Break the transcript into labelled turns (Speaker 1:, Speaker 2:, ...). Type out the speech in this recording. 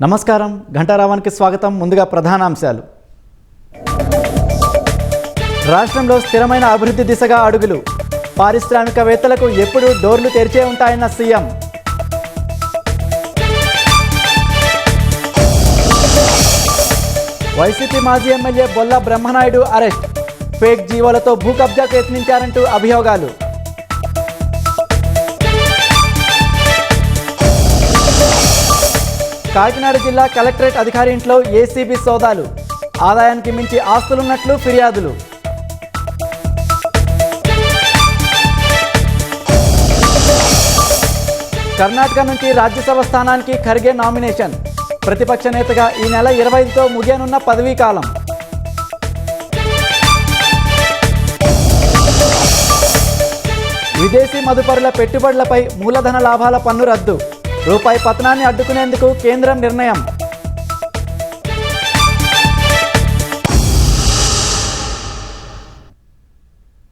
Speaker 1: నమస్కారం ఘంటారావానికి స్వాగతం. ముందుగా ప్రధానాంశాలు. రాష్ట్రంలో స్థిరమైన అభివృద్ధి దిశగా అడుగులు. పారిశ్రామికవేత్తలకు ఎప్పుడూ డోర్లు తెరిచే ఉంటాయన్న సీఎం. వైసీపీ మాజీ MLA Bolla Brahmanaidu arrest. Fake జీవోలతో భూ కబ్జాకు యత్నించారంటూ అభియోగాలు. కాకినాడ జిల్లా కలెక్టరేట్ అధికారి ఇంట్లో ఏసీబీ సోదాలు. ఆదాయానికి మించి ఆస్తులున్నట్లు ఫిర్యాదులు. కర్ణాటక నుంచి రాజ్యసభ స్థానానికి ఖర్గే నామినేషన్. ప్రతిపక్ష నేతగా ఈ నెల 25తో ముగియనున్న పదవీకాలం. విదేశీ మదుపరుల పెట్టుబడులపై మూలధన లాభాల పన్ను రద్దు. రూపాయి పతనాన్ని అడ్డుకునేందుకు కేంద్రం నిర్ణయం.